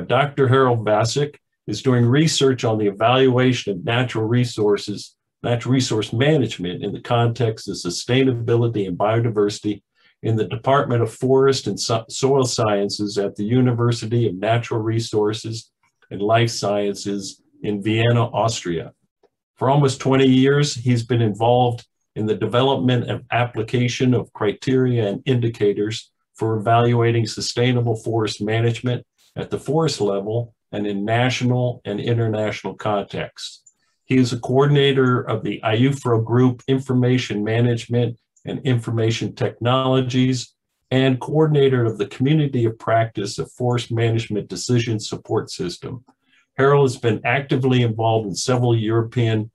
Dr. Harald Vacik is doing research on the evaluation of natural resource management in the context of sustainability and biodiversity in the Department of Forest and Soil Sciences at the University of Natural Resources and Life Sciences in Vienna, Austria. For almost 20 years, he's been involved in the development and application of criteria and indicators for evaluating sustainable forest management at the forest level and in national and international contexts. He is a coordinator of the IUFRO Group Information Management and Information Technologies and coordinator of the Community of Practice of Forest Management Decision Support System. Harald has been actively involved in several European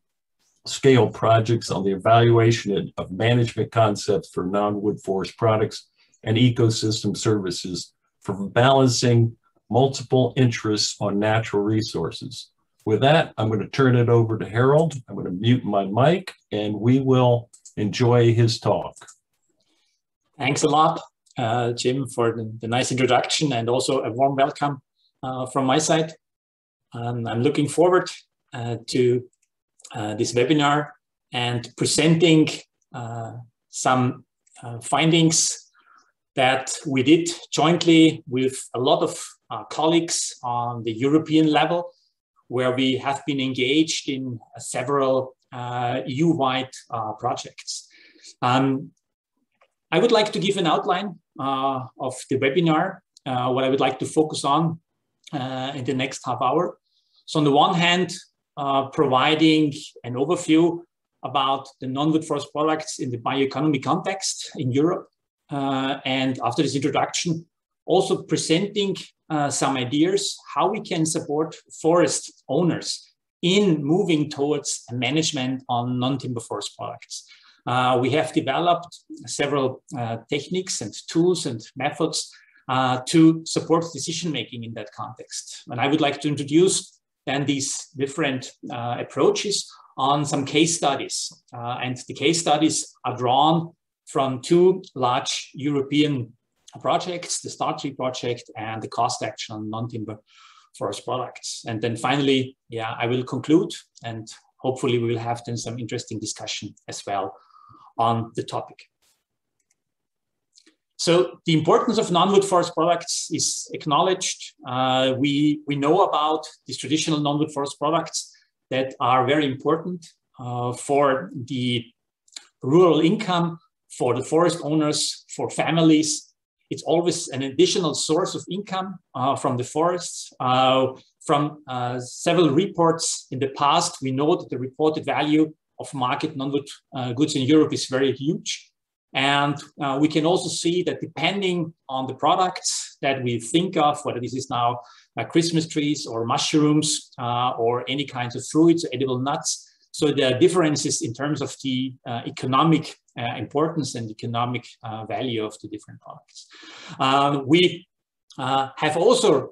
scale projects on the evaluation of management concepts for non-wood forest products and ecosystem services for balancing multiple interests on natural resources. With that, I'm going to turn it over to Harald. I'm going to mute my mic and we will enjoy his talk. Thanks a lot, Jim, for the nice introduction and also a warm welcome from my side. I'm looking forward to this webinar and presenting some findings that we did jointly with a lot of colleagues on the European level, where we have been engaged in several EU-wide projects. I would like to give an outline of the webinar, what I would like to focus on in the next half hour. So on the one hand, providing an overview about the non-wood forest products in the bioeconomy context in Europe. And after this introduction, also presenting some ideas how we can support forest owners in moving towards management on non-timber forest products. We have developed several techniques and tools and methods to support decision-making in that context. And I would like to introduce then these different approaches on some case studies. And the case studies are drawn from two large European projects, the STAR3 project and the cost action on non-timber forest products. And then finally, I will conclude and hopefully we will have then some interesting discussion as well on the topic. So the importance of non-wood forest products is acknowledged. We know about these traditional non-wood forest products that are very important for the rural income, for the forest owners, for families. It's always an additional source of income from the forests. From several reports in the past, we know that the reported value of market non-wood goods in Europe is very huge. And we can also see that depending on the products that we think of, whether this is now Christmas trees or mushrooms or any kinds of fruits, edible nuts, so there are differences in terms of the economic importance and economic value of the different products. We have also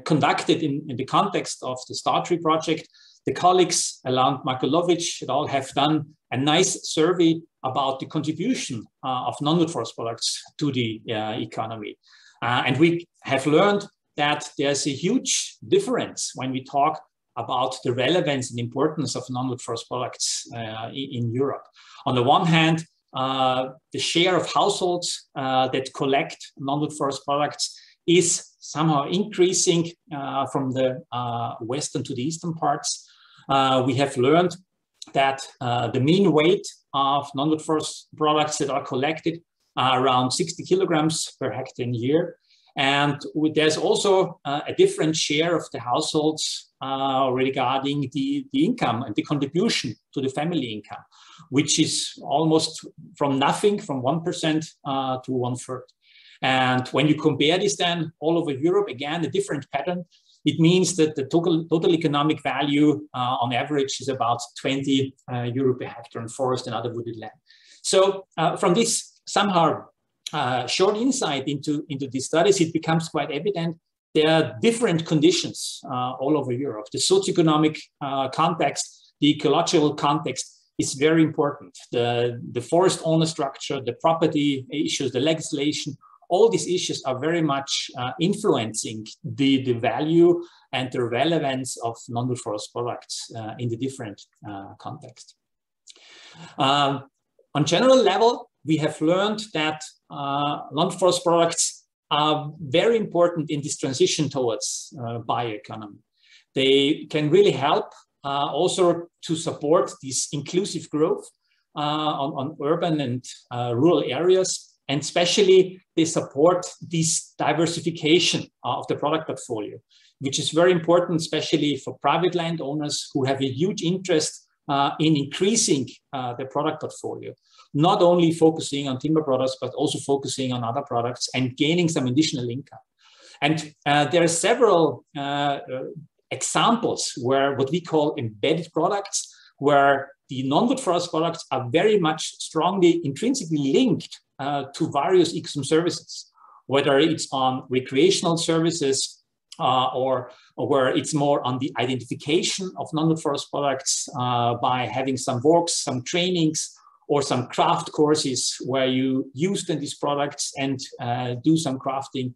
conducted in the context of the STAR3 project, the colleagues around Markulovic et al. Have done a nice survey about the contribution of non-wood forest products to the economy. And we have learned that there's a huge difference when we talk about the relevance and importance of non-wood forest products in Europe. On the one hand, the share of households that collect non-wood forest products is somehow increasing from the western to the eastern parts. We have learned that the mean weight of non-wood forest products that are collected are around 60 kilograms per hectare in a year. And there's also a different share of the households regarding the income and the contribution to the family income, which is almost from nothing, from 1% to 1/3. And when you compare this then all over Europe, again, a different pattern, it means that the total economic value on average is about 20 euro per hectare in forest and other wooded land. So from this somehow short insight into these studies, it becomes quite evident there are different conditions all over Europe. The socioeconomic context, the ecological context is very important. The forest owner structure, the property issues, the legislation, all these issues are very much influencing the value and the relevance of non-wood forest products in the different contexts. On general level, we have learned that non-wood forest products are very important in this transition towards bioeconomy. They can really help also to support this inclusive growth on urban and rural areas, and especially they support this diversification of the product portfolio, which is very important, especially for private landowners who have a huge interest in increasing their product portfolio, not only focusing on timber products, but also focusing on other products and gaining some additional income. And there are several examples where what we call embedded products, where the non-wood forest products are very much strongly intrinsically linked to various ecosystem services, whether it's on recreational services or where it's more on the identification of non-wood forest products by having some works, some trainings, or some craft courses where you use then these products and do some crafting.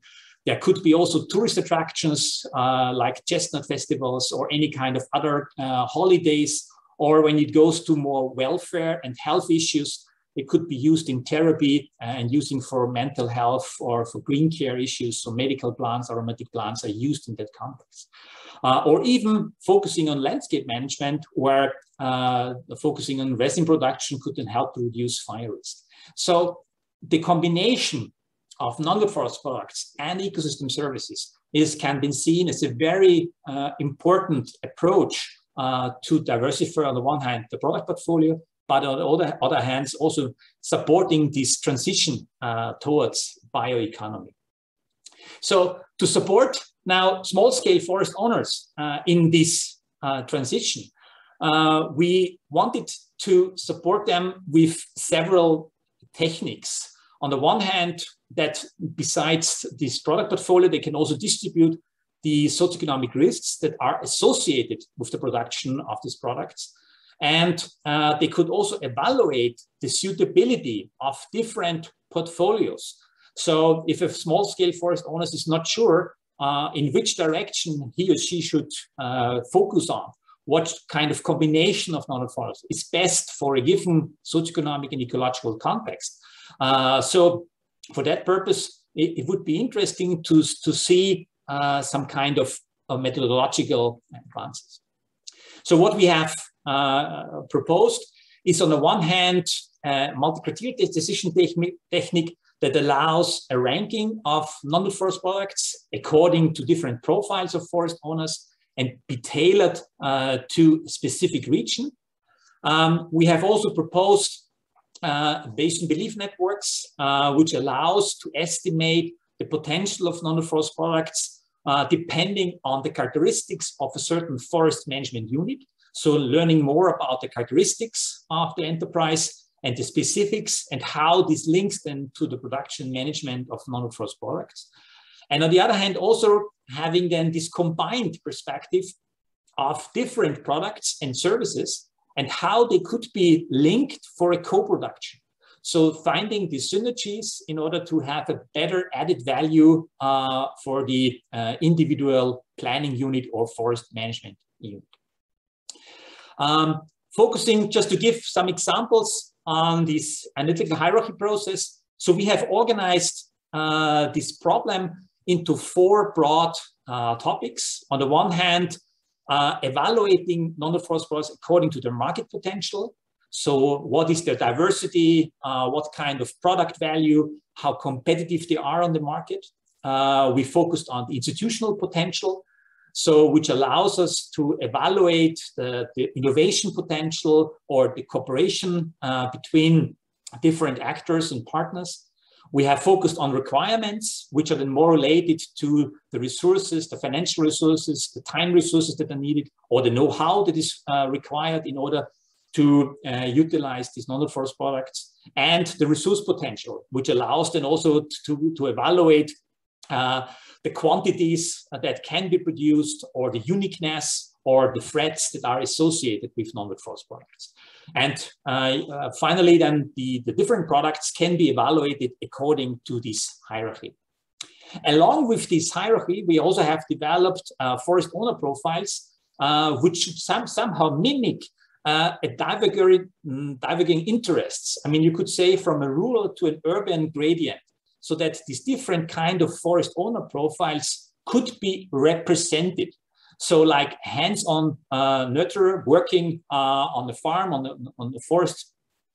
There could be also tourist attractions like chestnut festivals or any kind of other holidays, or when it goes to more welfare and health issues, it could be used in therapy and using for mental health or for green care issues. So medical plants, aromatic plants are used in that context. Or even focusing on landscape management, where focusing on resin production could then help to reduce fire risk. So the combination of non-wood forest products and ecosystem services can be seen as a very important approach to diversify, on the one hand, the product portfolio, but on the other hand, also supporting this transition towards bioeconomy. So to support now small-scale forest owners in this transition, we wanted to support them with several techniques. On the one hand, that besides this product portfolio, they can also distribute the socioeconomic risks that are associated with the production of these products. And they could also evaluate the suitability of different portfolios. So if a small-scale forest owner is not sure in which direction he or she should focus on, what kind of combination of non-wood forest is best for a given socioeconomic and ecological context. So for that purpose, it would be interesting to see some kind of methodological advances. So what we have proposed is, on the one hand, multi-criteria decision technique that allows a ranking of non-wood forest products according to different profiles of forest owners and be tailored to a specific region. We have also proposed Bayesian belief networks, which allows to estimate the potential of non-wood forest products depending on the characteristics of a certain forest management unit. So learning more about the characteristics of the enterprise and the specifics and how this links then to the production management of non-wood forest products. And on the other hand, also having then this combined perspective of different products and services and how they could be linked for a co-production. So finding the synergies in order to have a better added value for the individual planning unit or forest management unit. Focusing, just to give some examples on this analytical hierarchy process. So we have organized this problem into 4 broad topics. On the one hand, evaluating non-wood forest products according to their market potential. So what is their diversity, what kind of product value, how competitive they are on the market. We focused on the institutional potential, so which allows us to evaluate the innovation potential or the cooperation between different actors and partners. We have focused on requirements, which are then more related to the resources, the financial resources, the time resources that are needed, or the know-how that is required in order to utilize these non-wood forest products, and the resource potential, which allows then also to evaluate the quantities that can be produced or the uniqueness or the threats that are associated with non-wood forest products. And finally, then the different products can be evaluated according to this hierarchy. Along with this hierarchy, we also have developed forest owner profiles, which should somehow mimic diverging interests. I mean, you could say from a rural to an urban gradient, so that these different kind of forest owner profiles could be represented. So like hands-on nurturer working on the farm, on the forest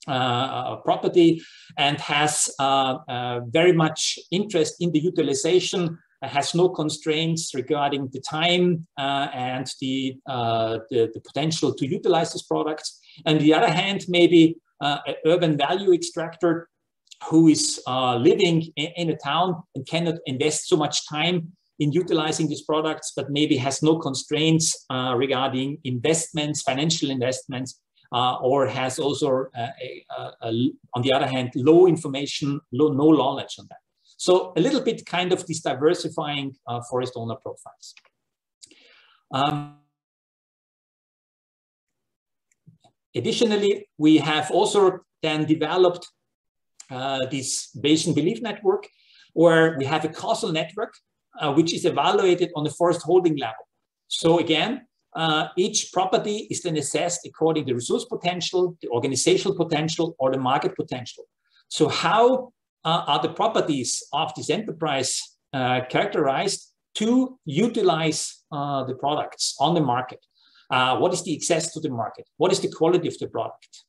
property, and has very much interest in the utilization, has no constraints regarding the time and the potential to utilize these products. On the other hand, maybe an urban value extractor who is living in a town and cannot invest so much time in utilizing these products, but maybe has no constraints regarding investments, financial investments, or has also, on the other hand, low information, no knowledge on that. So a little bit kind of this diversifying forest owner profiles. Additionally, we have also then developed this Bayesian belief network, where we have a causal network, which is evaluated on the forest holding level. So again, each property is then assessed according to the resource potential, the organizational potential, or the market potential. So how are the properties of this enterprise characterized to utilize the products on the market? What is the access to the market? What is the quality of the product?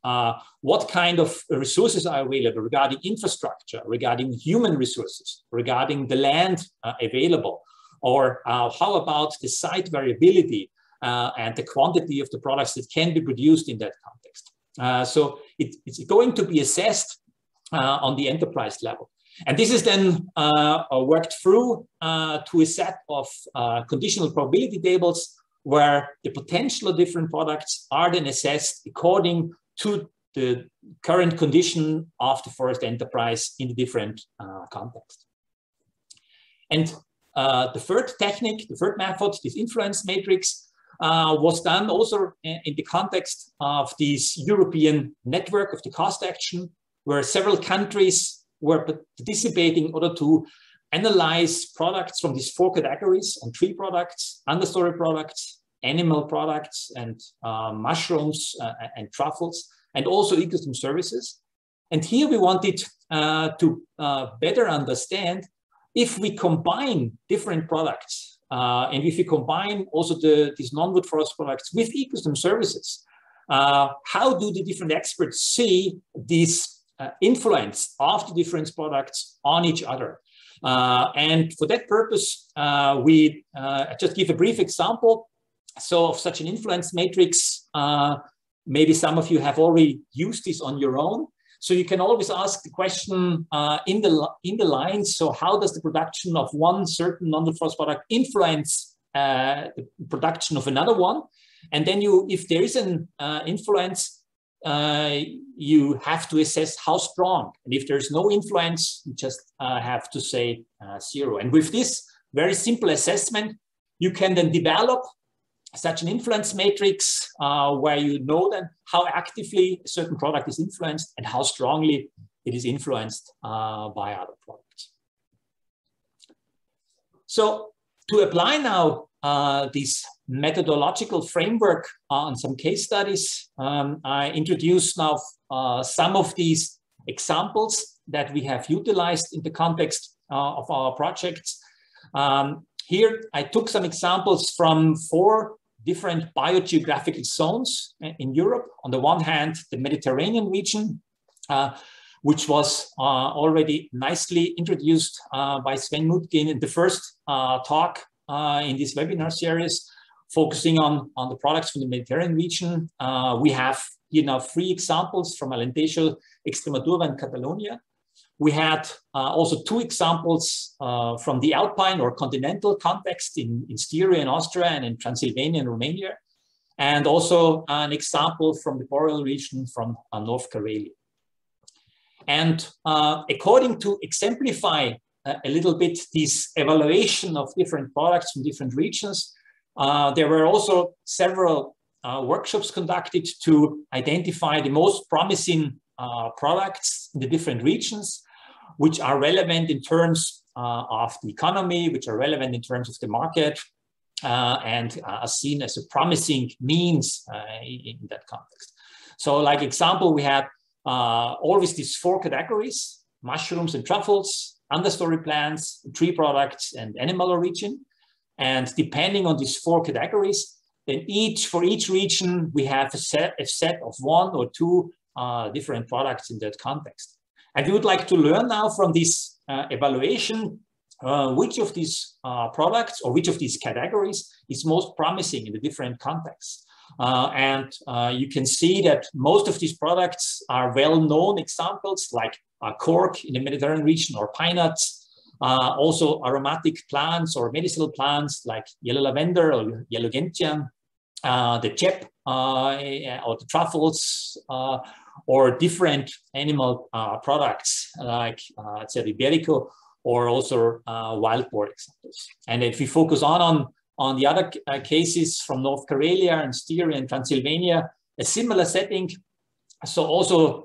What kind of resources are available regarding infrastructure, regarding human resources, regarding the land available? Or how about the site variability and the quantity of the products that can be produced in that context? So it's going to be assessed on the enterprise level. And this is then worked through to a set of conditional probability tables, where the potential of different products are then assessed according to the current condition of the forest enterprise in the different contexts. And the third technique, the third method, this influence matrix, was done also in the context of this European network of the cost action, where several countries were participating in order to analyze products from these four categories on tree products, understory products, animal products, and mushrooms and truffles, and also ecosystem services. And here we wanted to better understand if we combine different products and if we combine also these non-wood forest products with ecosystem services, how do the different experts see this influence of the different products on each other? And for that purpose, we just give a brief example. So of such an influence matrix, maybe some of you have already used this on your own. So you can always ask the question in the line. So how does the production of one certain non-wood forest product influence the production of another one? And then if there is an influence, you have to assess how strong. And if there's no influence, you just have to say 0. And with this very simple assessment, you can then develop such an influence matrix where you know then how actively a certain product is influenced and how strongly it is influenced by other products. So to apply now this methodological framework on some case studies, I introduce now some of these examples that we have utilized in the context of our projects. Here I took some examples from 4 different biogeographical zones in Europe. On the one hand, the Mediterranean region, which was already nicely introduced by Sven Mutkin in the first talk in this webinar series, focusing on the products from the Mediterranean region. We have here now 3 examples from Alentejo, Extremadura, and Catalonia. We had also 2 examples from the Alpine or continental context in Styria in Austria and in Transylvania in Romania, and also an example from the Boreal region from North Karelia. And according to exemplify a little bit this evaluation of different products from different regions, There were also several workshops conducted to identify the most promising products in the different regions, which are relevant in terms of the economy, which are relevant in terms of the market, and are seen as a promising means in that context. So like example, we had always these 4 categories: mushrooms and truffles, understory plants, tree products, and animal origin. And depending on these 4 categories, then for each region, we have a set of 1 or 2 different products in that context. And we would like to learn now from this evaluation which of these products or which of these categories is most promising in the different contexts. You can see that most of these products are well-known examples, like cork in the Mediterranean region, or pine nuts. Also aromatic plants or medicinal plants like yellow lavender or yellow gentian, the chep or the truffles, or different animal products like Cervi iberico, or also wild boar examples. And if we focus on the other cases from North Karelia and Styria and Transylvania, a similar setting. So also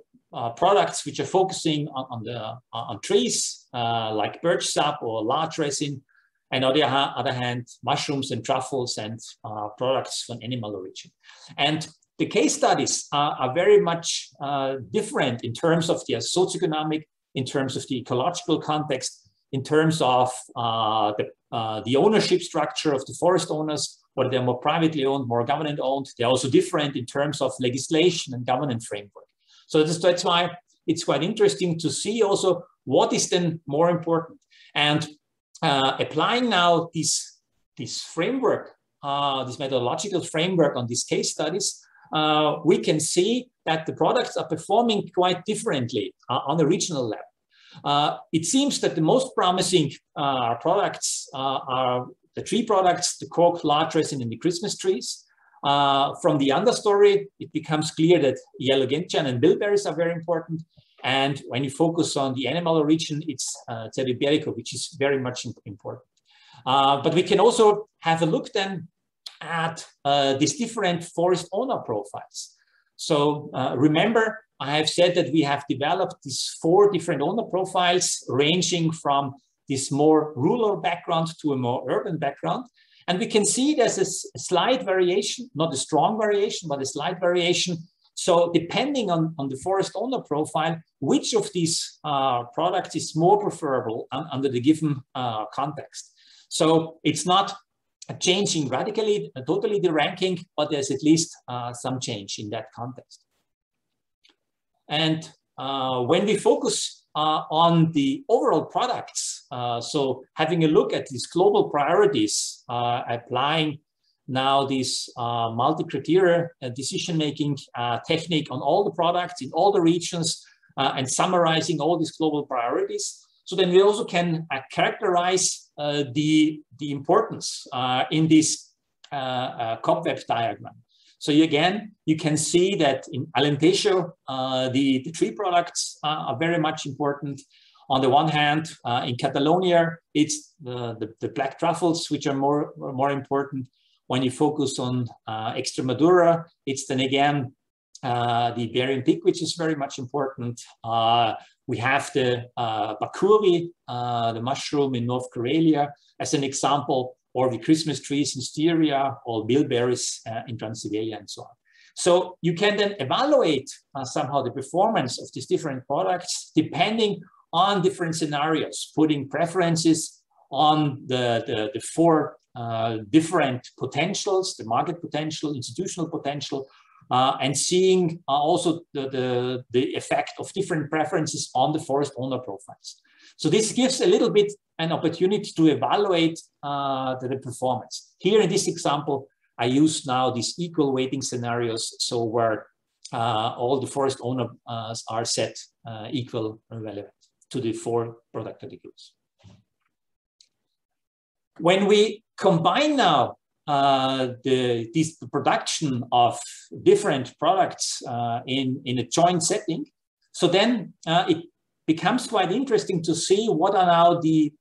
products which are focusing on trees like birch sap or larch resin, and on the other hand, mushrooms and truffles and products from animal origin. And the case studies are very much different in terms of their socioeconomic, in terms of the ecological context, in terms of the ownership structure of the forest owners, whether they're more privately owned, more government owned. They're also different in terms of legislation and governance framework. So that's why it's quite interesting to see also what is then more important. And applying now this framework, this methodological framework on these case studies, we can see that the products are performing quite differently on a regional level. It seems that the most promising products are the tree products, the cork, larch resin, and the Christmas trees. From the understory, it becomes clear that yellow gentian and bilberries are very important. And when you focus on the animal origin, it's Cervi iberico, which is very much important. But we can also have a look then at these different forest owner profiles. So remember, I have said that we have developed these 4 different owner profiles, ranging from this more rural background to a more urban background. And we can see there's a slight variation, not a strong variation, but a slight variation. So depending on the forest owner profile, which of these products is more preferable under the given context. So it's not changing radically, totally the ranking, but there's at least some change in that context. And when we focus on the overall products, so having a look at these global priorities, applying now this multi-criteria decision-making technique on all the products in all the regions, and summarizing all these global priorities. So then we also can characterize the importance in this cobweb diagram. So again, you can see that in Alentejo, the tree products are very much important. On the one hand, in Catalonia, it's the black truffles, which are more important. When you focus on Extremadura, it's then again the Iberian pig, which is very much important. We have the bakuri, the mushroom in North Karelia, as an example, or the Christmas trees in Styria, or bilberries in Transylvania, and so on. So you can then evaluate somehow the performance of these different products depending on different scenarios, putting preferences on the 4 different potentials, the market potential, institutional potential, and seeing also the effect of different preferences on the forest owner profiles. So this gives a little bit an opportunity to evaluate the performance. Here in this example, I use now these equal weighting scenarios, so where all the forest owners are set equal and relevant to the 4 product categories. When we combine now the production of different products in a joint setting, so then it becomes quite interesting to see what are now the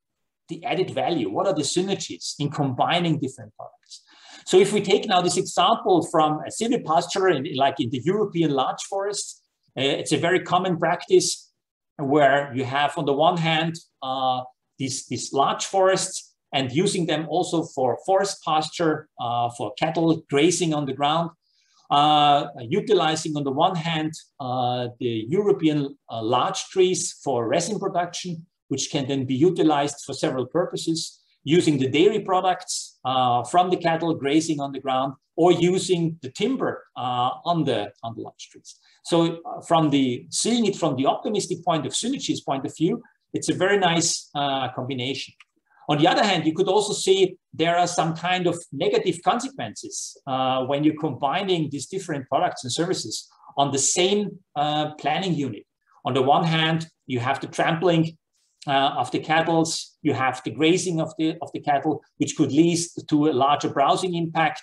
added value, what are the synergies in combining different products. So if we take now this example from a silvopasture, like in the European large forests, it's a very common practice where you have on the one hand these large forests and using them also for forest pasture, for cattle grazing on the ground, utilizing on the one hand the European large trees for resin production, which can then be utilized for several purposes, using the dairy products from the cattle grazing on the ground, or using the timber on the large trees. So seeing it from the optimistic point of synergies point of view, it's a very nice combination. On the other hand, you could also see there are some kind of negative consequences when you're combining these different products and services on the same planning unit. On the one hand, you have the trampling of the cattle, you have the grazing of the cattle, which could lead to a larger browsing impact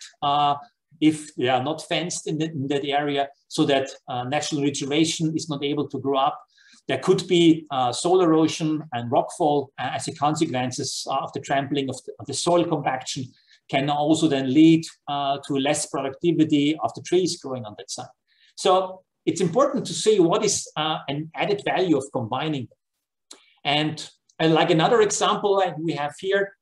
if they are not fenced in that area, so that natural regeneration is not able to grow up. There could be soil erosion and rockfall as a consequences of the trampling of the soil compaction, can also then lead to less productivity of the trees growing on that side. So it's important to see what is an added value of combining them. And like another example like we have here,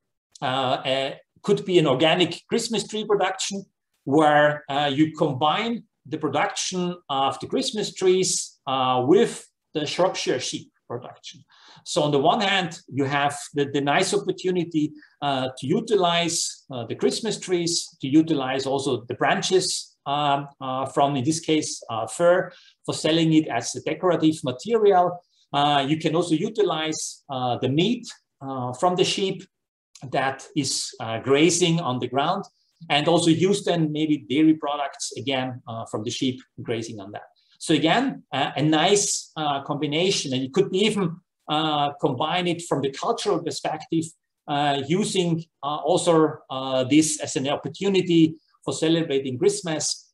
could be an organic Christmas tree production, where you combine the production of the Christmas trees with the Shropshire sheep production. So on the one hand, you have the nice opportunity to utilize the Christmas trees, to utilize also the branches from, in this case, fir, for selling it as a decorative material. You can also utilize the meat from the sheep that is grazing on the ground, and also use then maybe dairy products again from the sheep grazing on that. So again, a nice combination, and you could even combine it from the cultural perspective, using also this as an opportunity for celebrating Christmas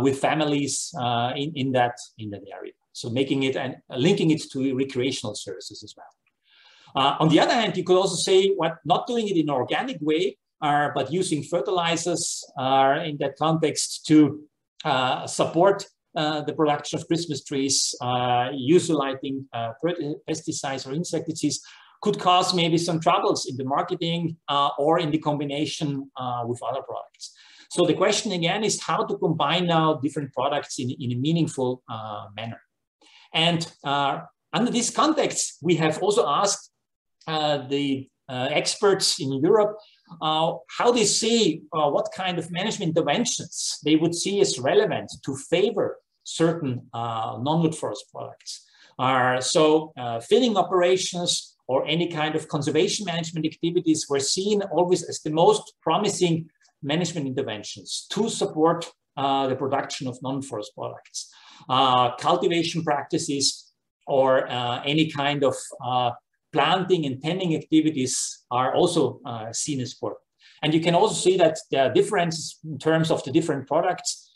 with families in that area. So making it and linking it to recreational services as well. On the other hand, you could also say not doing it in an organic way, but using fertilizers in that context to support the production of Christmas trees, utilizing pesticides or insecticides, could cause maybe some troubles in the marketing or in the combination with other products. So the question again is how to combine now different products in a meaningful manner. And under this context, we have also asked the experts in Europe how they see what kind of management interventions they would see as relevant to favor certain non-wood forest products. So thinning operations or any kind of conservation management activities were seen always as the most promising management interventions to support the production of non-forest products. Cultivation practices or any kind of planting and tending activities are also seen as important. And you can also see that there are differences in terms of the different products.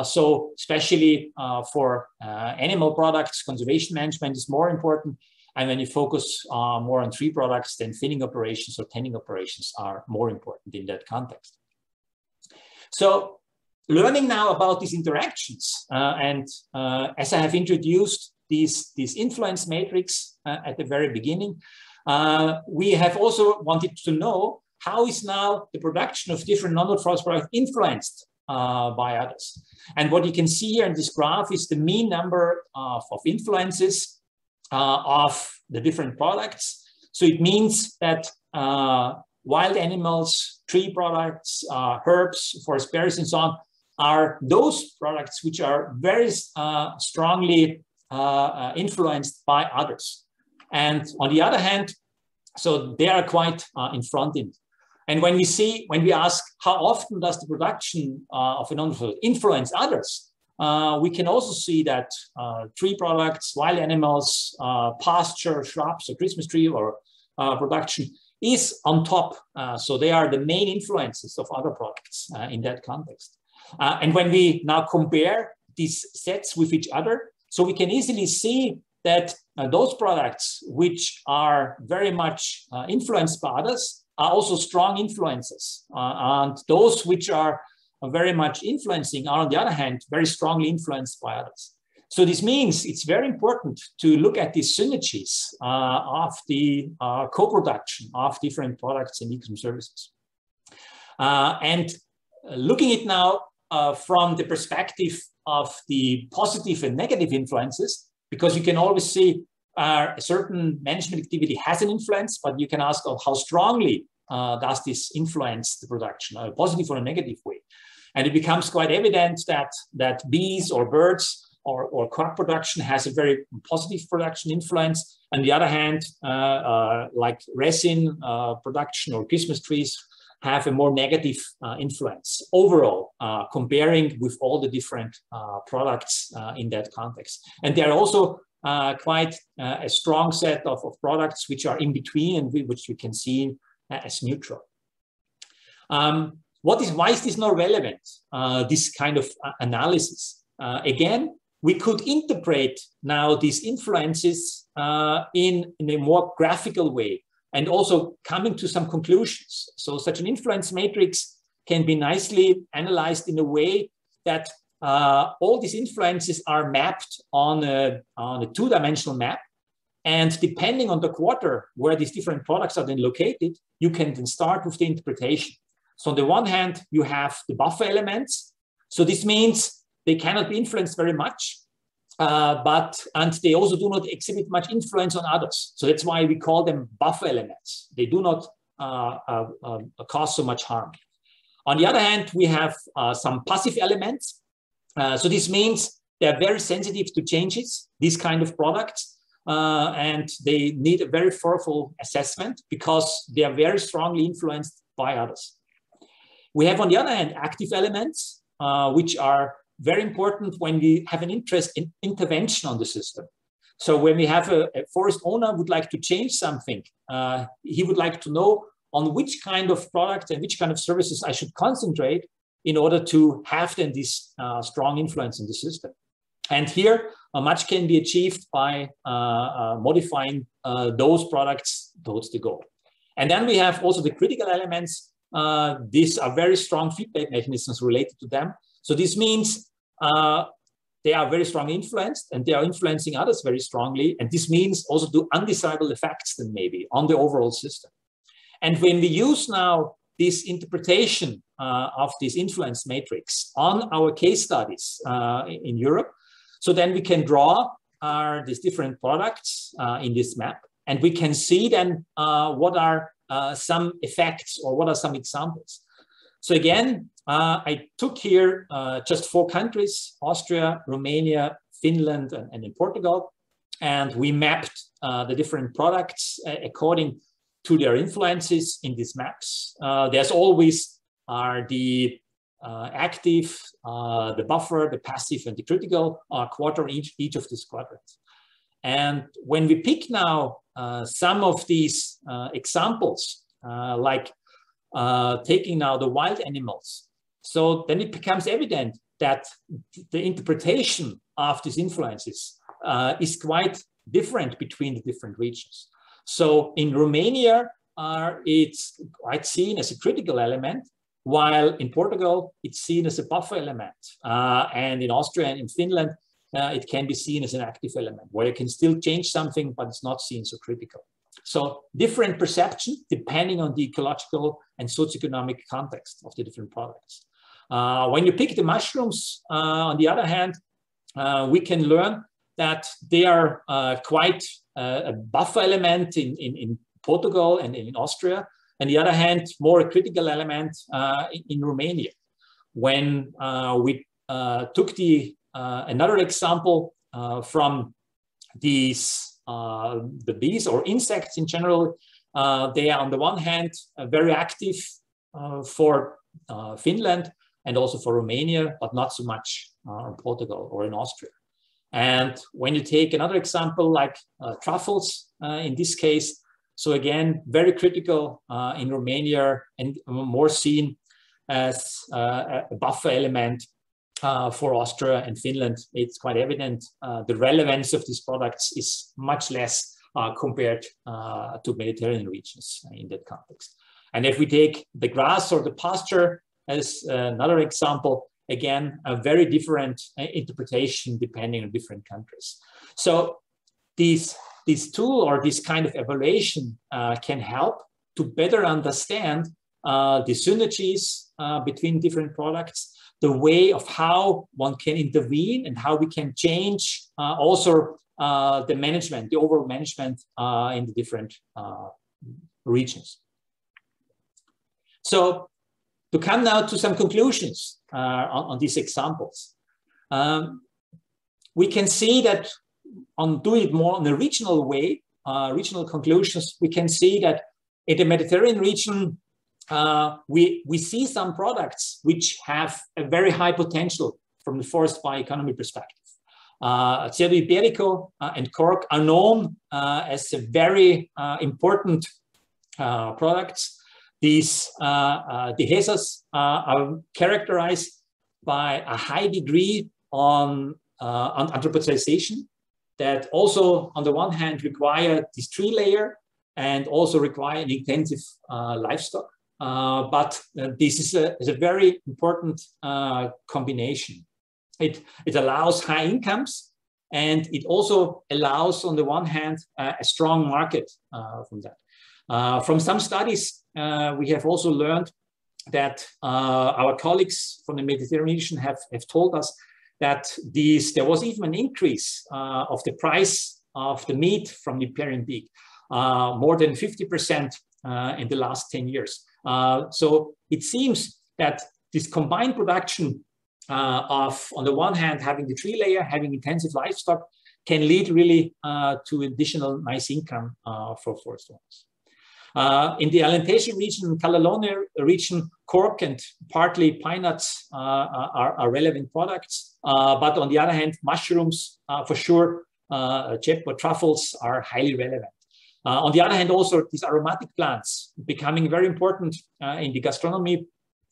So especially for animal products, conservation management is more important. And when you focus more on tree products, then thinning operations or tending operations are more important in that context. So learning now about these interactions, and as I have introduced these influence matrix at the very beginning, we have also wanted to know how is now the production of different non-wood forest products influenced by others. And what you can see here in this graph is the mean number of influences of the different products. So it means that wild animals, tree products, herbs, forest berries, and so on are those products which are very strongly influenced by others. And on the other hand, so they are quite in front end. And when we ask how often does the production of a non-wood influence others, we can also see that tree products, wild animals, pasture, shrubs, or Christmas tree or production is on top. So they are the main influences of other products in that context. And when we now compare these sets with each other, so we can easily see that those products which are very much influenced by others are also strong influences. And those which are very much influencing are, on the other hand, very strongly influenced by others. So this means it's very important to look at these synergies of the co-production of different products and ecosystem services. And looking at now from the perspective of the positive and negative influences, because you can always see a certain management activity has an influence, but you can ask, oh, how strongly does this influence the production, a positive or a negative way? And it becomes quite evident that bees or birds or crop production has a very positive production influence. On the other hand, like resin production or Christmas trees have a more negative influence overall, comparing with all the different products in that context. And there are also quite a strong set of products which are in between and which we can see as neutral. Why is this not relevant, this kind of analysis? Again, we could interpret now these influences in a more graphical way and also coming to some conclusions. So such an influence matrix can be nicely analyzed in a way that all these influences are mapped on a two-dimensional map. And depending on the quarter where these different products are then located, you can then start with the interpretation. So on the one hand, you have the buffer elements. So this means they cannot be influenced very much, and they also do not exhibit much influence on others. So that's why we call them buffer elements. They do not cause so much harm. On the other hand, we have some passive elements. So this means they're very sensitive to changes, these kind of products, and they need a very thoughtful assessment because they are very strongly influenced by others. We have, on the other hand, active elements, which are very important when we have an interest in intervention on the system. So when we have a forest owner would like to change something, he would like to know on which kind of product and which kind of services I should concentrate in order to have then this strong influence in the system. And here, much can be achieved by modifying those products towards the goal. And then we have also the critical elements. These are very strong feedback mechanisms related to them. So this means they are very strongly influenced and they are influencing others very strongly. And this means also do undesirable effects then maybe on the overall system. And when we use now this interpretation of this influence matrix on our case studies in Europe, so then we can draw these different products in this map, and we can see then what are some effects or what are some examples. So again, I took here just 4 countries, Austria, Romania, Finland, and in Portugal. And we mapped the different products according to their influences in these maps. There's always the active, the buffer, the passive, and the critical quarter in each of these quadrants. And when we pick now some of these examples, like taking now the wild animals, so then it becomes evident that the interpretation of these influences is quite different between the different regions. So in Romania, it's quite seen as a critical element, while in Portugal, it's seen as a buffer element. And in Austria and in Finland, it can be seen as an active element, where you can still change something, but it's not seen so critical. So different perception depending on the ecological and socioeconomic context of the different products. When you pick the mushrooms, on the other hand, we can learn that they are quite a buffer element in Portugal and in Austria. On the other hand, more a critical element in Romania. When we took another example from these the bees or insects in general, they are on the one hand very active for Finland and also for Romania, but not so much in Portugal or in Austria. And when you take another example like truffles in this case, so again, very critical in Romania and more seen as a buffer element for Austria and Finland. It's quite evident the relevance of these products is much less compared to Mediterranean regions in that context. And if we take the grass or the pasture as another example, again, a very different interpretation depending on different countries. So this tool or this kind of evaluation can help to better understand the synergies between different products, the way of how one can intervene and how we can change also the management, the overall management in the different regions. So to come now to some conclusions on these examples, we can see that on doing it more in a regional way, regional conclusions, we can see that in the Mediterranean region, we see some products which have a very high potential from the forest bioeconomy perspective. Cerdo Iberico and cork are known as a very important products. These dehesas are characterized by a high degree on anthropization that also, on the one hand, require this tree layer and also require an intensive livestock. But this is a very important combination. It allows high incomes, and it also allows, on the one hand, a strong market from that. From some studies, we have also learned that our colleagues from the Mediterranean region have told us that there was even an increase of the price of the meat from the Iberian pig, more than 50% in the last 10 years. So it seems that this combined production of, on the one hand, having the tree layer, having intensive livestock, can lead really to additional nice income for forest owners. In the Alentejo region, Calalone region, cork and partly pine nuts are relevant products. But on the other hand, mushrooms, for sure, Ceppo truffles are highly relevant. On the other hand, also these aromatic plants becoming very important in the gastronomy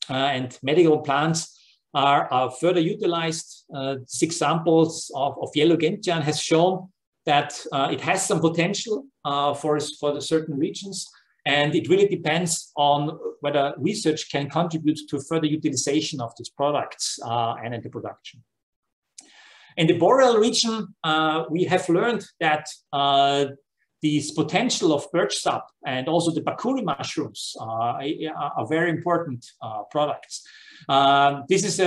and medical plants are further utilized. 6 examples of yellow gentian has shown that it has some potential for the certain regions, and it really depends on whether research can contribute to further utilization of these products and in the production. In the boreal region, we have learned that this potential of birch sap and also the bakuri mushrooms are very important products. This is,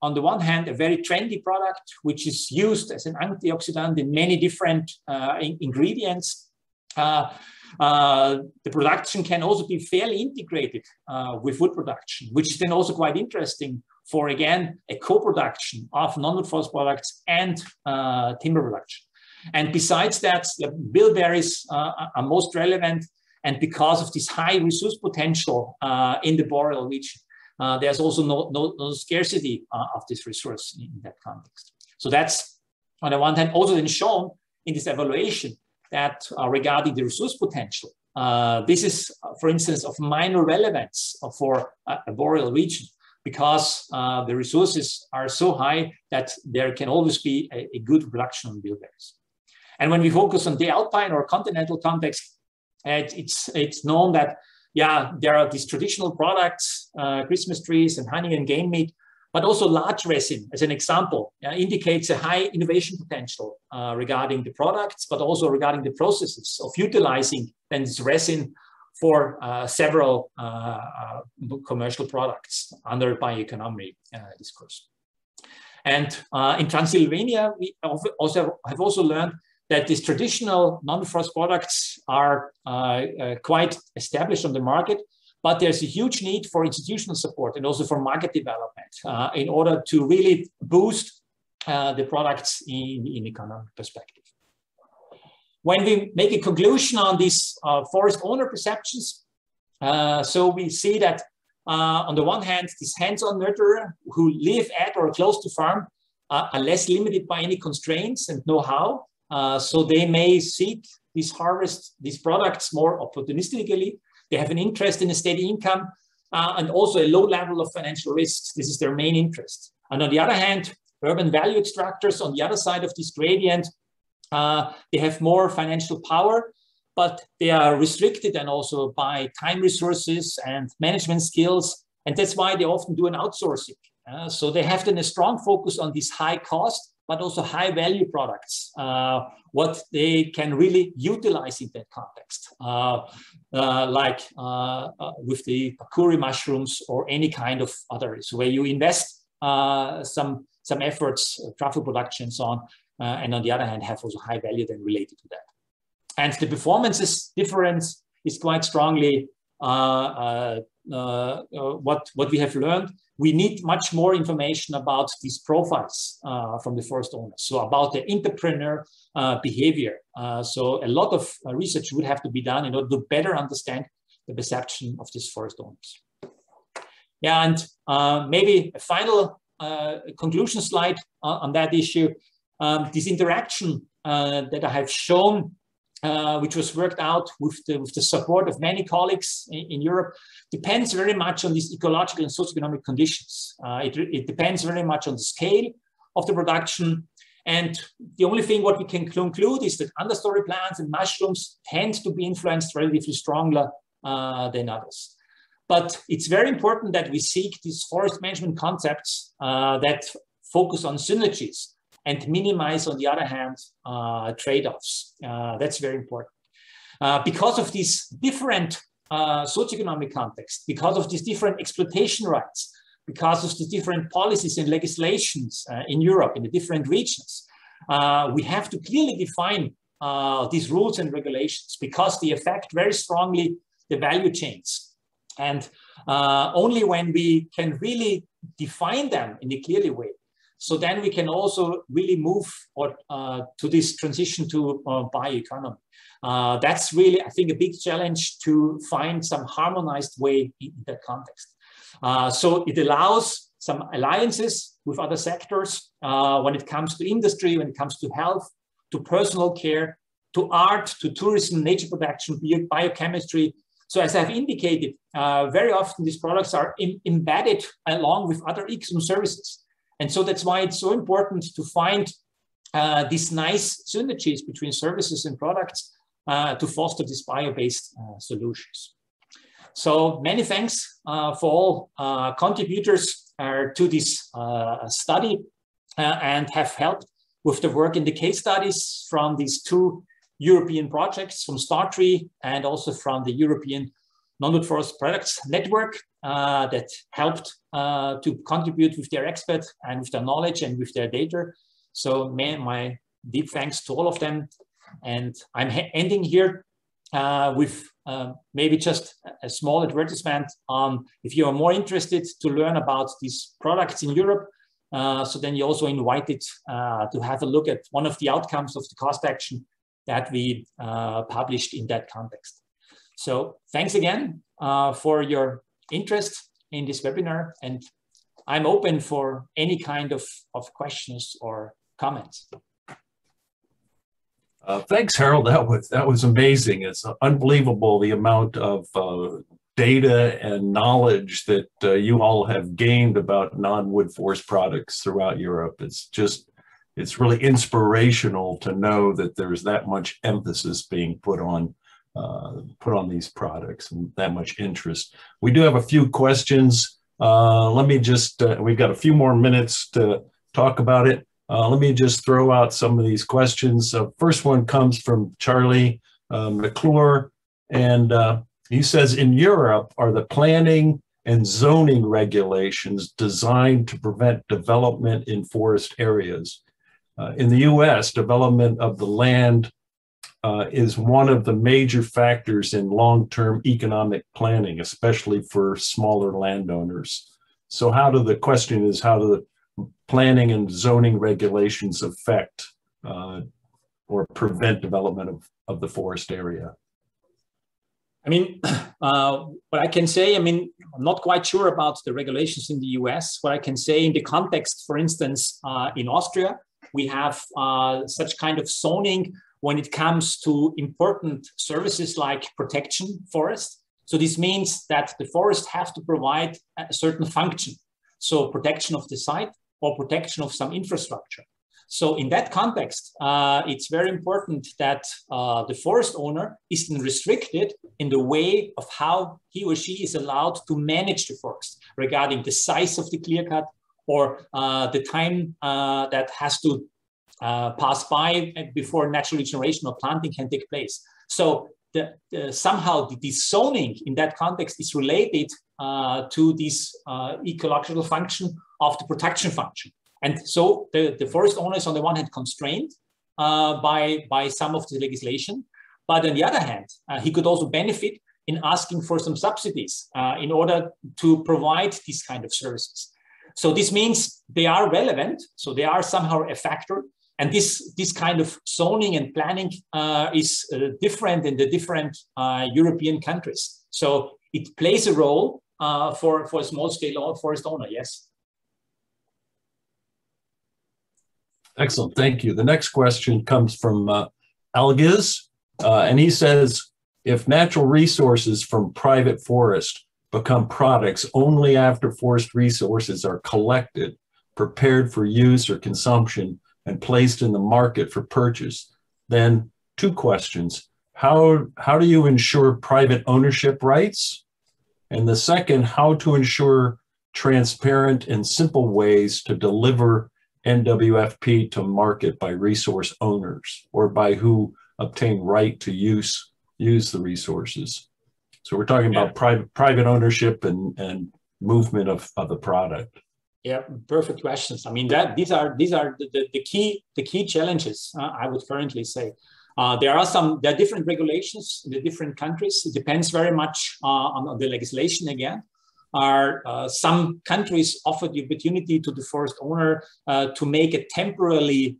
on the one hand, a very trendy product, which is used as an antioxidant in many different ingredients. The production can also be fairly integrated with wood production, which is then also quite interesting for, again, a co-production of non-wood forest products and timber production. And besides that, the bilberries are most relevant. And because of this high resource potential in the boreal region, there's also no scarcity of this resource in that context. So that's, on the one hand, also then shown in this evaluation that regarding the resource potential, this is, for instance, of minor relevance for a boreal region, because the resources are so high that there can always be a good production of bilberries. And when we focus on the alpine or continental context, it's known that, yeah, there are these traditional products, Christmas trees and honey and game meat, but also large resin, as an example, indicates a high innovation potential regarding the products, but also regarding the processes of utilizing then this resin for several commercial products under bioeconomy discourse. And in Transylvania, we have also learned that these traditional non-forest products are quite established on the market, but there's a huge need for institutional support and also for market development in order to really boost the products in economic perspective. When we make a conclusion on these forest owner perceptions, so we see that on the one hand, these hands-on nurturer who live at or close to farm are less limited by any constraints and know-how. So they may seek these products more opportunistically. They have an interest in a steady income and also a low level of financial risks. This is their main interest. And on the other hand, urban value extractors on the other side of this gradient, they have more financial power but they are restricted and also by time resources and management skills. And that's why they often do an outsourcing. So they have then a strong focus on these high cost, but also high value products, what they can really utilize in that context, like with the pakuri mushrooms or any kind of others, where you invest some efforts, truffle production and so on, and on the other hand, have also high value then related to that. And the performance difference is quite strongly what we have learned. We need much more information about these profiles from the forest owners. So about the entrepreneur behavior. So a lot of research would have to be done in order to better understand the perception of these forest owners. Yeah, and maybe a final conclusion slide on that issue. This interaction that I have shown, which was worked out with the support of many colleagues in Europe, depends very much on these ecological and socioeconomic conditions. It depends very much on the scale of the production. And the only thing what we can conclude is that understory plants and mushrooms tend to be influenced relatively stronger than others. But it's very important that we seek these forest management concepts that focus on synergies and minimize, on the other hand, trade-offs. That's very important. Because of these different socioeconomic contexts, because of these different exploitation rights, because of the different policies and legislations in Europe, in the different regions, we have to clearly define these rules and regulations because they affect very strongly the value chains. And only when we can really define them in a clearly way, so then we can also really move to this transition to bioeconomy. That's really, I think, a big challenge to find some harmonized way in that context. So it allows some alliances with other sectors when it comes to industry, when it comes to health, to personal care, to art, to tourism, nature protection, biochemistry. So as I've indicated, very often these products are embedded along with other ecosystem services. And so that's why it's so important to find these nice synergies between services and products to foster these bio-based solutions. So many thanks for all contributors to this study and have helped with the work in the case studies from these two European projects, from StarTree and also from the European Non-Wood Forest Products Network that helped to contribute with their experts and with their knowledge and with their data. So my deep thanks to all of them. And I'm ending here with maybe just a small advertisement. If you are more interested to learn about these products in Europe, so then you're also invited to have a look at one of the outcomes of the cost action that we published in that context. So thanks again for your interest in this webinar, and I'm open for any kind of questions or comments. Thanks, Harald. That was amazing. It's unbelievable the amount of data and knowledge that you all have gained about non-wood forest products throughout Europe. It's really inspirational to know that there's that much emphasis being put on these products and that much interest. We do have a few questions. Let me just, we've got a few more minutes to talk about it. Let me just throw out some of these questions. First one comes from Charlie McClure, and he says, in Europe, are the planning and zoning regulations designed to prevent development in forest areas? In the US, development of the land is one of the major factors in long-term economic planning, especially for smaller landowners. So how do the planning and zoning regulations affect or prevent development of the forest area? I mean, what I can say, I'm not quite sure about the regulations in the US. What I can say in the context, for instance, in Austria, we have such kind of zoning when it comes to important services like protection forest. So this means that the forest have to provide a certain function. So protection of the site or protection of some infrastructure. So in that context, it's very important that the forest owner isn't restricted in the way of how he or she is allowed to manage the forest regarding the size of the clear cut or the time that has to pass by before natural regeneration or planting can take place. So somehow the zoning in that context is related to this ecological function of the protection function. And so the forest owner is on the one hand constrained by some of the legislation, but on the other hand, he could also benefit in asking for some subsidies in order to provide these kind of services. So this means they are relevant, so they are somehow a factor. And this kind of zoning and planning is different in the different European countries. So it plays a role for a small-scale forest owner, yes. Excellent, thank you. The next question comes from Algiz, and he says, if natural resources from private forest become products only after forest resources are collected, prepared for use or consumption, and placed in the market for purchase, then two questions. How do you ensure private ownership rights? And the second, how to ensure transparent and simple ways to deliver NWFP to market by resource owners or by who obtain right to use the resources. So we're talking about private ownership and movement of the product. Yeah, perfect questions. I mean, these are the key challenges. I would currently say there are different regulations in the different countries. It depends very much on the legislation again. Some countries offer the opportunity to the forest owner to make a temporary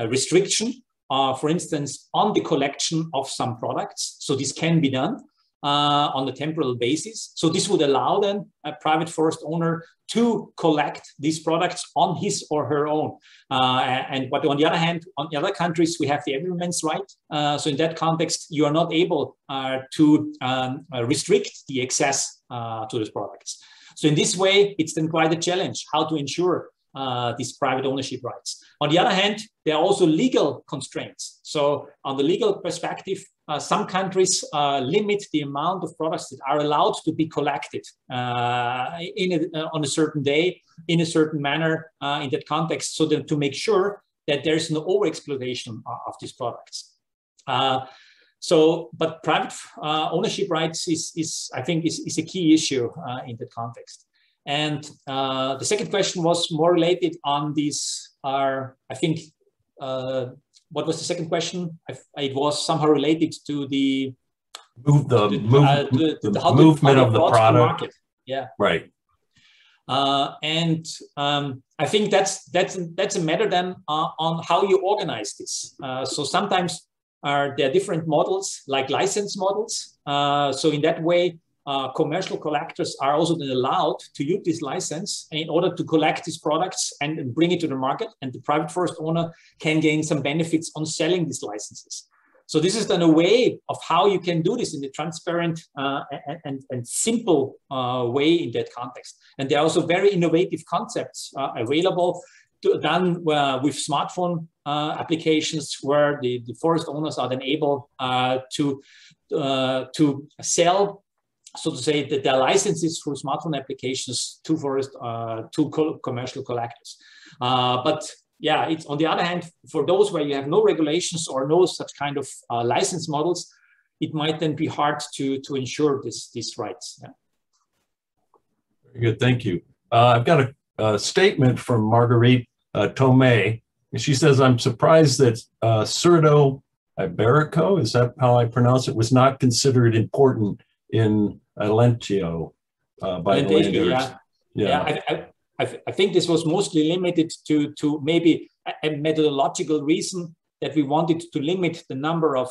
restriction, for instance, on the collection of some products. So this can be done on a temporal basis. So this would allow then a private forest owner to collect these products on his or her own. But on the other hand, on the other countries, we have the everyman's right. So in that context, you are not able to restrict the access to these products. So in this way, it's then quite a challenge how to ensure these private ownership rights. On the other hand, there are also legal constraints. So on the legal perspective, some countries limit the amount of products that are allowed to be collected on a certain day, in a certain manner, in that context, so that to make sure that there's no overexploitation of these products. But private ownership rights is I think, is a key issue in that context. And the second question was more related on these, I think, what was the second question? It was somehow related to the movement of the product. Yeah. Right. I think that's a matter then on how you organize this. So sometimes there are different models, like license models. So in that way, commercial collectors are also then allowed to use this license in order to collect these products and bring it to the market, and the private forest owner can gain some benefits on selling these licenses. So this is then a way of how you can do this in a transparent and simple way in that context. And there are also very innovative concepts available done with smartphone applications, where the forest owners are then able to sell, so to say, that their licenses through smartphone applications to commercial collectors. But yeah, it's on the other hand, for those where you have no regulations or no such kind of license models, it might then be hard to ensure these rights. Yeah. Very good, thank you. I've got a statement from Marguerite Tomei, and she says, I'm surprised that Cerdo Iberico, is that how I pronounce it, was not considered important in Alentejo by the landowners. I think this was mostly limited to maybe a methodological reason, that we wanted to limit the number of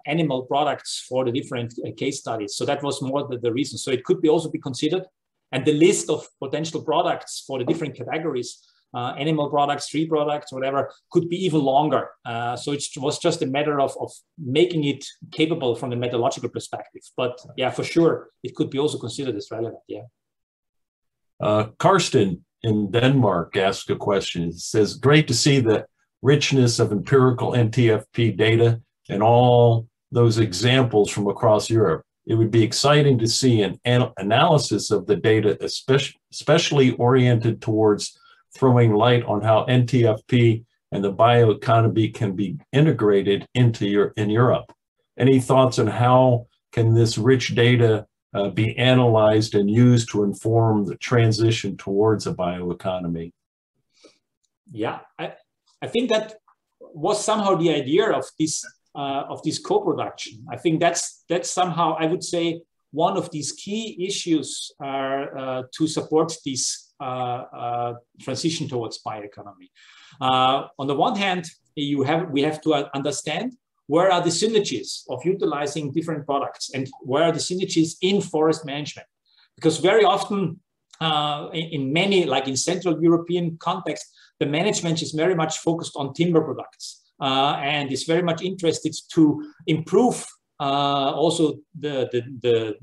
animal products for the different case studies. So that was more the reason. So it could be also be considered, and the list of potential products for the different categories, animal products, tree products, whatever, could be even longer. So it was just a matter of making it capable from the methodological perspective. But yeah, for sure, it could be also considered as relevant, yeah. Karsten, in Denmark asked a question. It says, great to see the richness of empirical NTFP data and all those examples from across Europe. It would be exciting to see an analysis of the data, especially oriented towards throwing light on how NTFP and the bioeconomy can be integrated into in Europe. Any thoughts on how can this rich data be analyzed and used to inform the transition towards a bioeconomy? Yeah, I think that was somehow the idea of this co-production. I think that's somehow, I would say, one of these key issues to support this transition towards bioeconomy. On the one hand, we have to understand where are the synergies of utilizing different products and where are the synergies in forest management. Because very often in many, like in Central European context, the management is very much focused on timber products and is very much interested to improve also the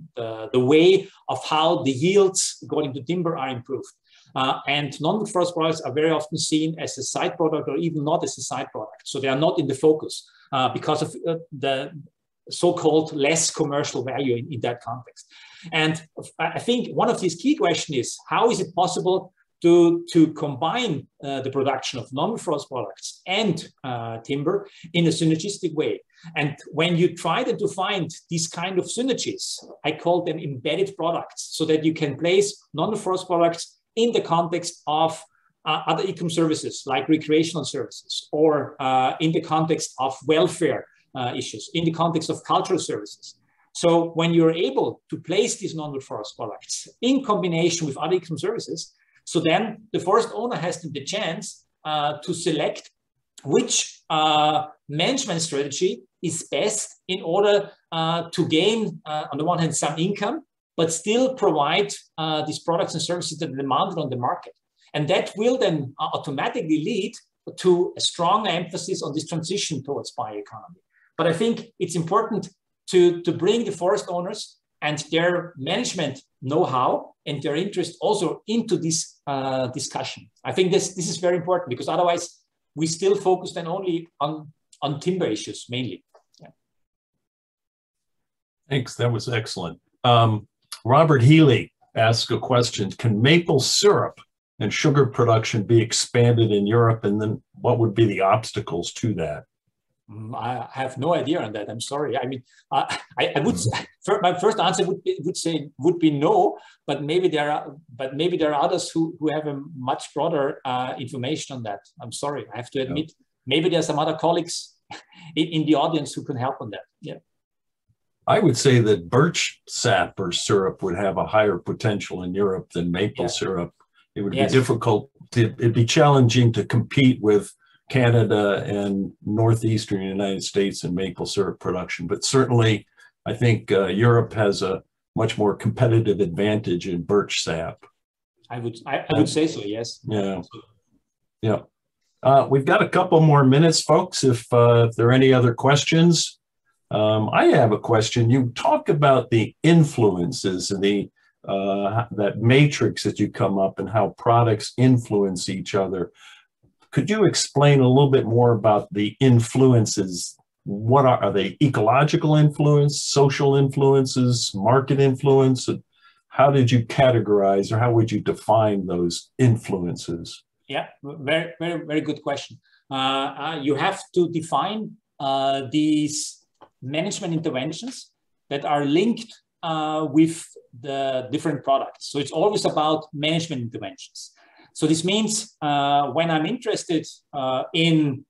way of how the yields according to timber are improved. And non-wood forest products are very often seen as a side product or even not as a side product. So they are not in the focus because of the so-called less commercial value in that context. And I think one of these key questions is, how is it possible to combine the production of non-wood forest products and timber in a synergistic way? And when you try to find these kind of synergies, I call them embedded products, so that you can place non-wood forest products in the context of other ecosystem services like recreational services, or in the context of welfare issues, in the context of cultural services. So when you're able to place these non-wood forest products in combination with other ecosystem services, so then the forest owner has the chance to select which management strategy is best in order to gain, on the one hand, some income, but still provide these products and services that are demanded on the market. And that will then automatically lead to a strong emphasis on this transition towards bioeconomy. But I think it's important to bring the forest owners and their management know-how and their interest also into this discussion. I think this is very important, because otherwise we still focus then only on timber issues mainly. Yeah. Thanks, that was excellent. Robert Healy asked a question: can maple syrup and sugar production be expanded in Europe, and then what would be the obstacles to that? I have no idea on that. I'm sorry. I mean, I would. My first answer would be no. But maybe there are others who have a much broader information on that. I'm sorry. I have to admit. Yeah. Maybe there are some other colleagues in the audience who can help on that. Yeah. I would say that birch sap or syrup would have a higher potential in Europe than maple syrup. It would be difficult. It'd be challenging to compete with Canada and northeastern United States in maple syrup production, but certainly I think Europe has a much more competitive advantage in birch sap. I would say so, yes. Yeah, yeah. We've got a couple more minutes, folks, if there are any other questions. I have a question. You talk about the influences and the that matrix that you come up and how products influence each other. Could you explain a little bit more about the influences? What are they? Ecological influence, social influences, market influence? How did you categorize, or how would you define those influences? Yeah, very, very, very good question. You have to define these management interventions that are linked with the different products. So it's always about management interventions. So this means when I'm interested in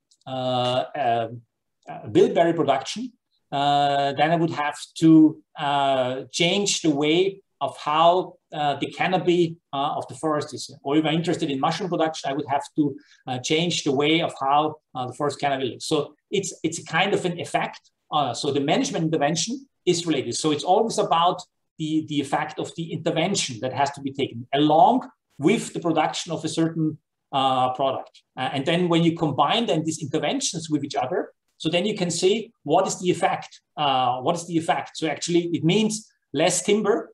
bilberry production, then I would have to change the way of how the canopy of the forest is. Or if I'm interested in mushroom production, I would have to change the way of how the forest canopy looks. So it's a kind of an effect. So the management intervention is related. So it's always about the effect of the intervention that has to be taken along with the production of a certain product. And then when you combine then these interventions with each other, so then you can see what is the effect. What is the effect? So actually it means less timber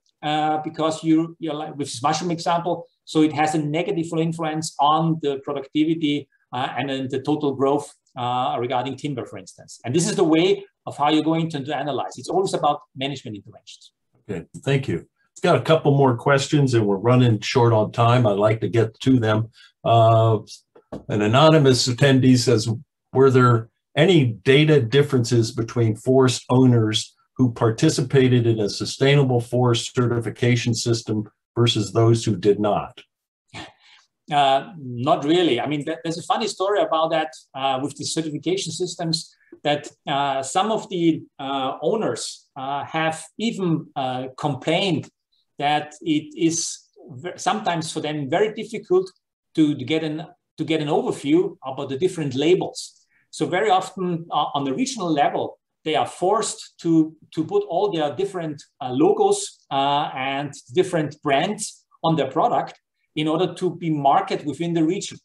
because you're like with this mushroom example, So it has a negative influence on the productivity and then the total growth regarding timber, for instance. And this is the way of how you're going to analyze. It's always about management interventions. Okay, thank you. I've got a couple more questions and we're running short on time. I'd like to get to them. An anonymous attendee says, were there any data differences between forest owners who participated in a sustainable forest certification system versus those who did not? Not really. I mean, there's a funny story about that with the certification systems, that some of the owners have even complained that it is sometimes for them very difficult to get an overview about the different labels. So very often on the regional level, they are forced to put all their different logos and different brands on their product in order to be marketed within the region.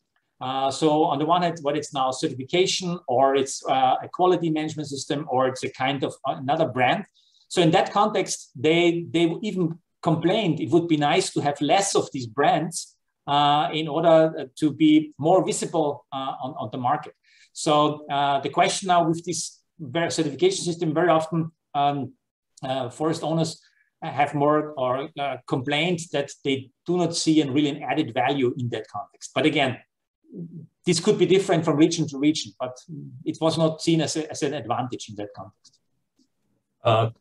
So on the one hand, what it's now certification, or it's a quality management system, or it's a kind of another brand. So in that context, they even complained it would be nice to have less of these brands in order to be more visible on the market. So the question now with this certification system, very often forest owners have more or complained that they do not see really an added value in that context. But again, this could be different from region to region, but it was not seen as an advantage in that context.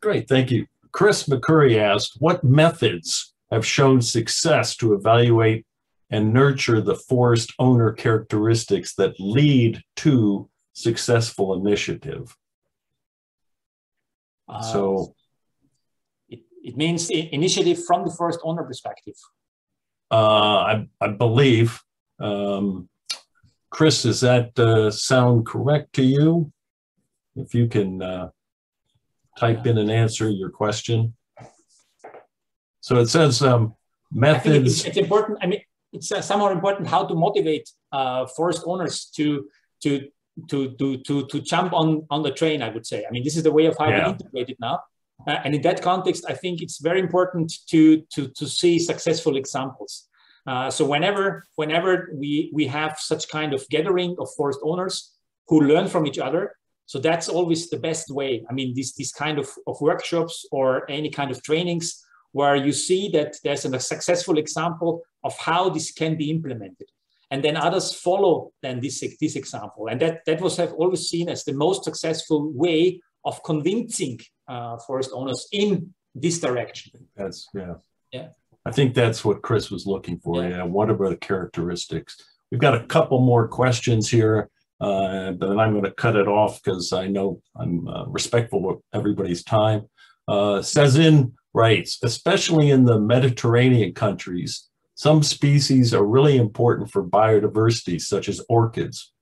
Great, thank you. Chris McCurry asked, what methods have shown success to evaluate and nurture the forest owner characteristics that lead to successful initiative? It means initiative from the forest owner perspective. I believe. Chris, does that sound correct to you? If you can type in and answer your question. So it says methods. It's important. I mean, it's somehow important how to motivate forest owners to jump on the train, I would say. I mean, this is the way of how we integrate it now. And in that context, I think it's very important to see successful examples. So whenever we have such kind of gathering of forest owners who learn from each other, so that's always the best way. I mean, these kind of workshops or any kind of trainings where you see that there's a successful example of how this can be implemented. And then others follow then this example. And that was always seen as the most successful way of convincing forest owners in this direction. That's, yeah. I think that's what Chris was looking for. Yeah. What are the characteristics? We've got a couple more questions here, but then I'm going to cut it off because I know I'm respectful of everybody's time. Sezin writes, especially in the Mediterranean countries, some species are really important for biodiversity, such as orchids.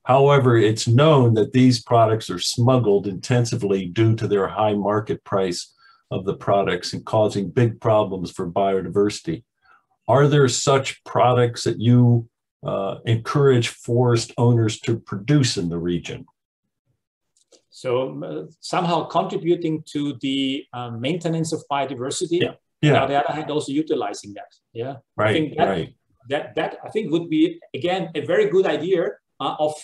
However, it's known that these products are smuggled intensively due to their high market price of the products and causing big problems for biodiversity. Are there such products that you encourage forest owners to produce in the region? So somehow contributing to the maintenance of biodiversity. Yeah. And on the other hand, also utilizing that. Yeah. Right. I think that I think would be, again, a very good idea of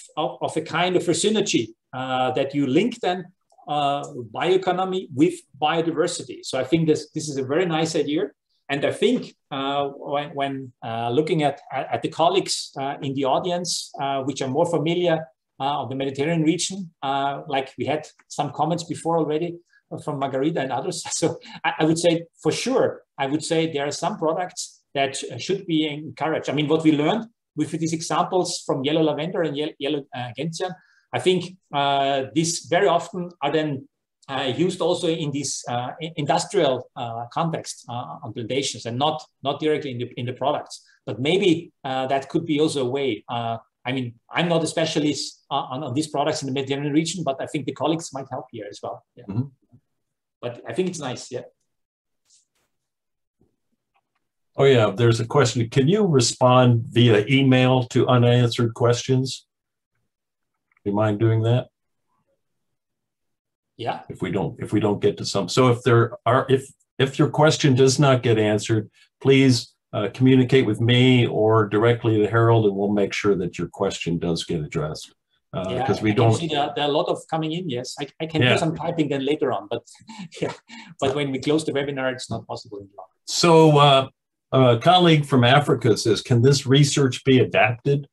a kind of a synergy that you link then bioeconomy with biodiversity. So I think this is a very nice idea. And I think when looking at the colleagues in the audience, which are more familiar of the Mediterranean region, like we had some comments before already from Margarita and others. So I would say, for sure, I would say there are some products that should be encouraged. I mean, what we learned with these examples from yellow lavender and yellow gentian, I think these very often are then used also in this industrial context on plantations and not directly in the products. But maybe that could be also a way. I mean, I'm not a specialist on these products in the Mediterranean region, but I think the colleagues might help here as well. Yeah. Mm-hmm. But I think it's nice, yeah. Oh yeah, there's a question. Can you respond via email to unanswered questions? Do you mind doing that? Yeah. If we don't get to some. So if there are, if your question does not get answered, please communicate with me or directly to Harald, and we'll make sure that your question does get addressed. Because we don't see there are a lot of coming in. Yes, I can do some typing then later on, but yeah, but when we close the webinar, it's not possible any longer. So a colleague from Africa says, can this research be adapted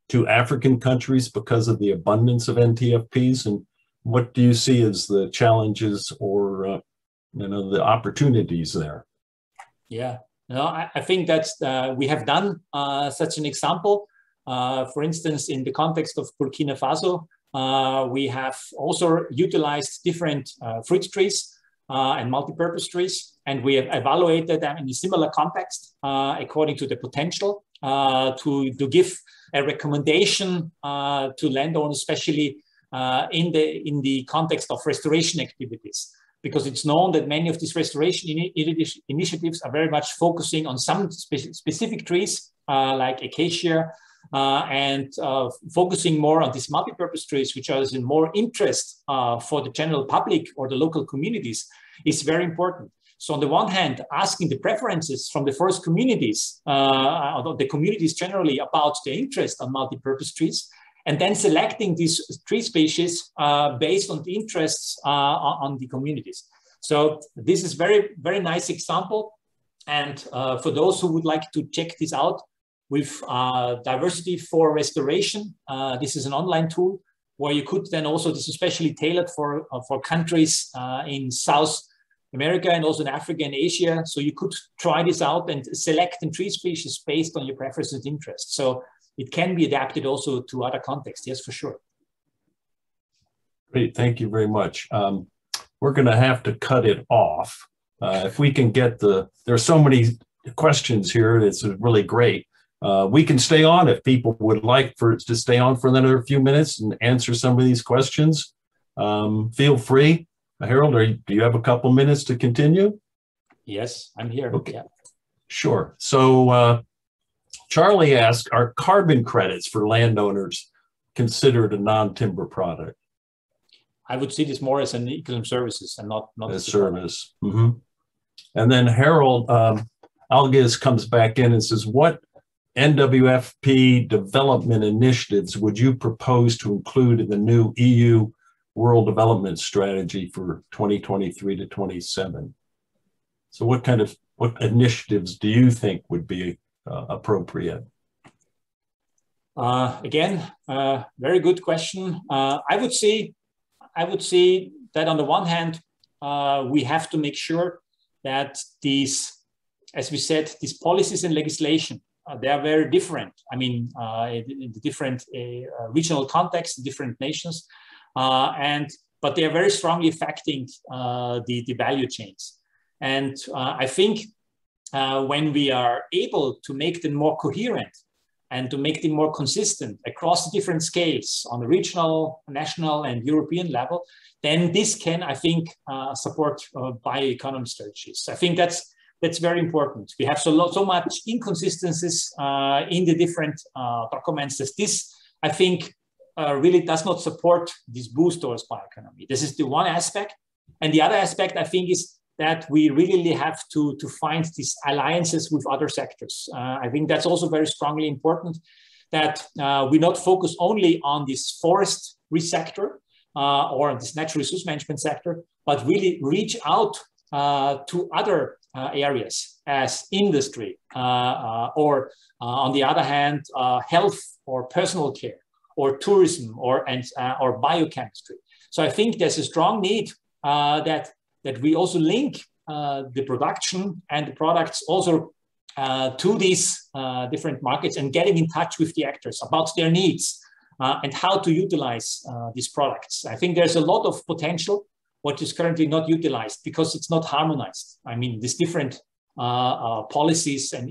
to African countries because of the abundance of NTFPs? And what do you see as the challenges or the opportunities there? Yeah, no, I think that's we have done such an example. For instance, in the context of Burkina Faso, we have also utilized different fruit trees and multi-purpose trees, and we have evaluated them in a similar context according to the potential to give a recommendation to landowners, especially in the context of restoration activities, because it's known that many of these restoration initiatives are very much focusing on some specific trees like acacia, and focusing more on these multi-purpose trees, which are in more interest for the general public or the local communities, is very important. So on the one hand, asking the preferences from the first communities, the communities generally, about their interest on multi-purpose trees, and then selecting these tree species based on the interests on the communities. So this is very, very nice example. And for those who would like to check this out, with Diversity for Restoration. This is an online tool where you could then also, this is especially tailored for countries in South America and also in Africa and Asia. So you could try this out and select a tree species based on your preferences and interests. So it can be adapted also to other contexts, yes, for sure. Great, thank you very much. We're gonna have to cut it off. If we can get there are so many questions here, it's really great. We can stay on if people would like to stay on for another few minutes and answer some of these questions. Feel free. Harald, do you have a couple minutes to continue? Yes, I'm here. Okay, yeah. Sure. So Charlie asked, are carbon credits for landowners considered a non-timber product? I would see this more as an ecosystem services and not a service. Mm-hmm. And then Harald Alges comes back in and says, what NWFP development initiatives would you propose to include in the new EU Rural Development Strategy for 2023 to 27? So what initiatives do you think would be appropriate? Again, very good question. I would say that on the one hand, we have to make sure that these, as we said, these policies and legislation, they are very different. I mean, in the different regional contexts, different nations, but they are very strongly affecting the value chains. And I think when we are able to make them more coherent and to make them more consistent across the different scales on the regional, national, and European level, then this can, I think, support bioeconomy strategies. I think that's very important. We have so much inconsistencies in the different documents that this, I think, really does not support this boost towards bioeconomy. This is the one aspect. And the other aspect, I think, is that we really have to find these alliances with other sectors. I think that's also very strongly important, that we not focus only on this forestry sector or this natural resource management sector, but really reach out to other areas as industry or on the other hand, health or personal care or tourism or biochemistry. So I think there's a strong need that we also link the production and the products also to these different markets and getting in touch with the actors about their needs and how to utilize these products. I think there's a lot of potential what is currently not utilized because it's not harmonized. I mean, these different policies and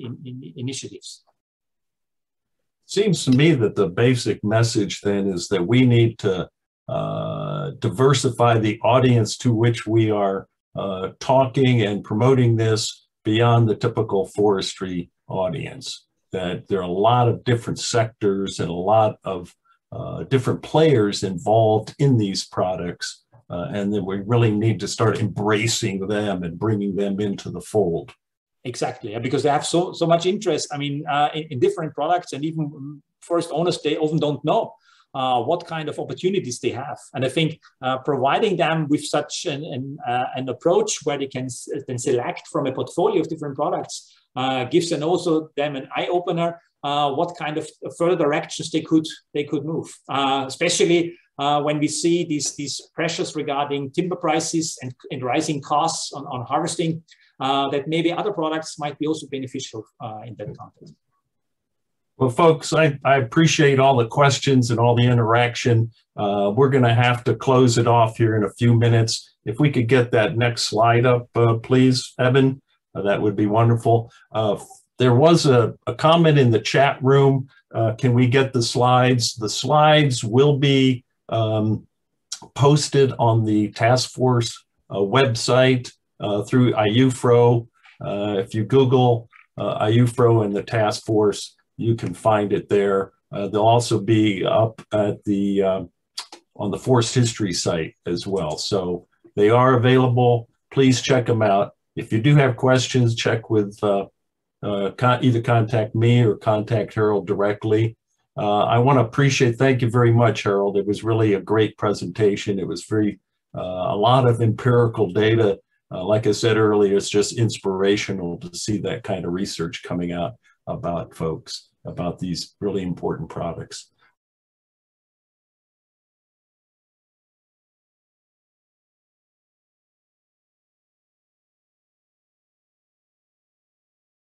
initiatives. Seems to me that the basic message then is that we need to diversify the audience to which we are talking and promoting this beyond the typical forestry audience. That there are a lot of different sectors and a lot of different players involved in these products. And that we really need to start embracing them and bringing them into the fold. Exactly, because they have so much interest. I mean, in different products, and even forest owners, they often don't know what kind of opportunities they have. And I think providing them with such an approach where they can then select from a portfolio of different products gives them also them an eye opener. What kind of further directions they could move, especially when we see these pressures regarding timber prices and rising costs on harvesting. That maybe other products might be also beneficial in that context. Well, folks, I appreciate all the questions and all the interaction. We're going to have to close it off here in a few minutes. If we could get that next slide up, please, Evan, that would be wonderful. There was a comment in the chat room. Can we get the slides? The slides will be posted on the task force website through IUFRO. If you Google IUFRO and the task force, you can find it there. They'll also be up at the on the forest history site as well. So they are available. Please check them out. If you do have questions, check with either contact me or contact Harald directly. I want to thank you very much, Harald. It was really a great presentation. It was a lot of empirical data. Like I said earlier, it's just inspirational to see that kind of research coming out about folks, about these really important products.